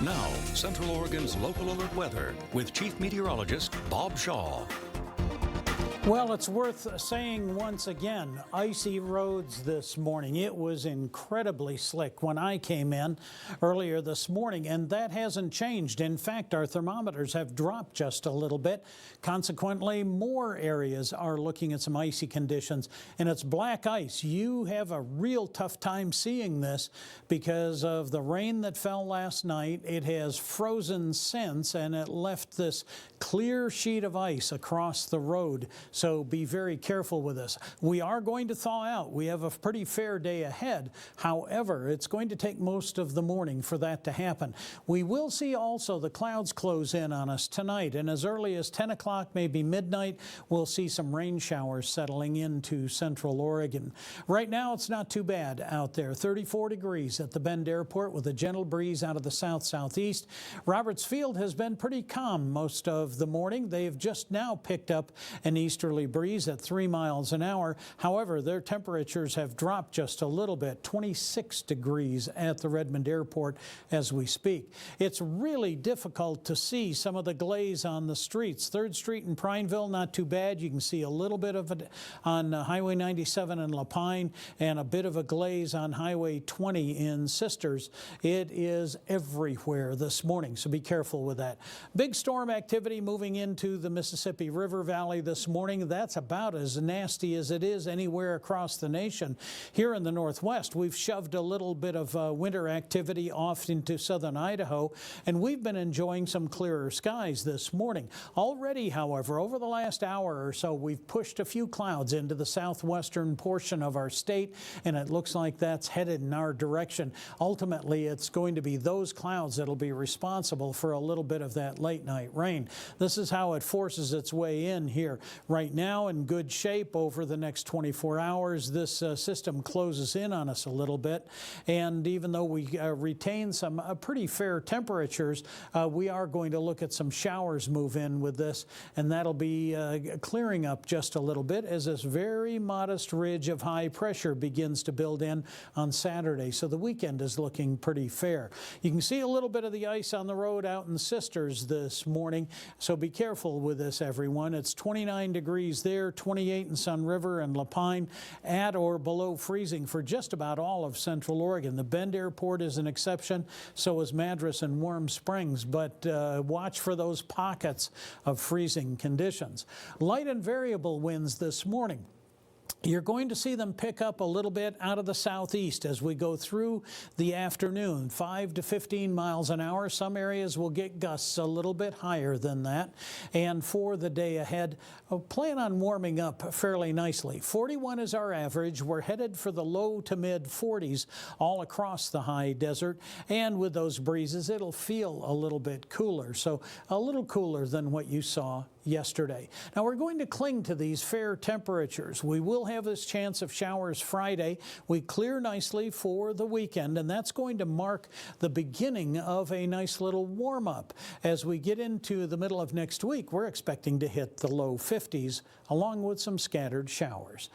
Now, Central Oregon's local alert weather with Chief Meteorologist Bob Shaw. Well, it's worth saying once again, icy roads this morning. It was incredibly slick when I came in earlier this morning, and that hasn't changed. In fact, our thermometers have dropped just a little bit. Consequently, more areas are looking at some icy conditions, and it's black ice. You have a real tough time seeing this because of the rain that fell last night. It has frozen since, and it left this clear sheet of ice across the road. So be very careful with this. We are going to thaw out. We have a pretty fair day ahead. However, it's going to take most of the morning for that to happen. We will see also the clouds close in on us tonight, and as early as 10 o'clock, maybe midnight, we'll see some rain showers settling into Central Oregon. Right now, it's not too bad out there. 34 degrees at the Bend Airport with a gentle breeze out of the south-southeast. Roberts Field has been pretty calm most of the morning. They've just now picked up an easterly breeze at 3 miles an hour. However, their temperatures have dropped just a little bit, 26 degrees at the Redmond Airport as we speak. It's really difficult to see some of the glaze on the streets. 3rd Street in Prineville, not too bad. You can see a little bit of it on Highway 97 in Lapine and a bit of a glaze on Highway 20 in Sisters. It is everywhere this morning, so be careful with that. Big storm activity moving into the Mississippi River Valley this morning. That's about as nasty as it is anywhere across the nation. Here in the Northwest, we've shoved a little bit of winter activity off into southern Idaho, and we've been enjoying some clearer skies this morning. Already, however, over the last hour or so, we've pushed a few clouds into the southwestern portion of our state, and it looks like that's headed in our direction. Ultimately, it's going to be those clouds that'll be responsible for a little bit of that late night rain. This is how it forces its way in here. Right now, in good shape over the next 24 hours, this system closes in on us a little bit, and even though we retain some pretty fair temperatures, we are going to look at some showers move in with this, and that'll be clearing up just a little bit as this very modest ridge of high pressure begins to build in on Saturday. So the weekend is looking pretty fair. You can see a little bit of the ice on the road out in Sisters this morning, so be careful with this, everyone. It's 29 degrees there, 28 in Sun River and Lapine, at or below freezing for just about all of Central Oregon. The Bend Airport is an exception, so is Madras and Warm Springs, but watch for those pockets of freezing conditions. Light and variable winds this morning. You're going to see them pick up a little bit out of the southeast as we go through the afternoon, 5 to 15 miles an hour. Some areas will get gusts a little bit higher than that. And for the day ahead, plan on warming up fairly nicely. 41 is our average. We're headed for the low to mid 40s all across the high desert. And with those breezes, it'll feel a little bit cooler. So a little cooler than what you saw yesterday. Now we're going to cling to these fair temperatures. We will have this chance of showers Friday. We clear nicely for the weekend, and that's going to mark the beginning of a nice little warm-up. As we get into the middle of next week, we're expecting to hit the low 50s along with some scattered showers.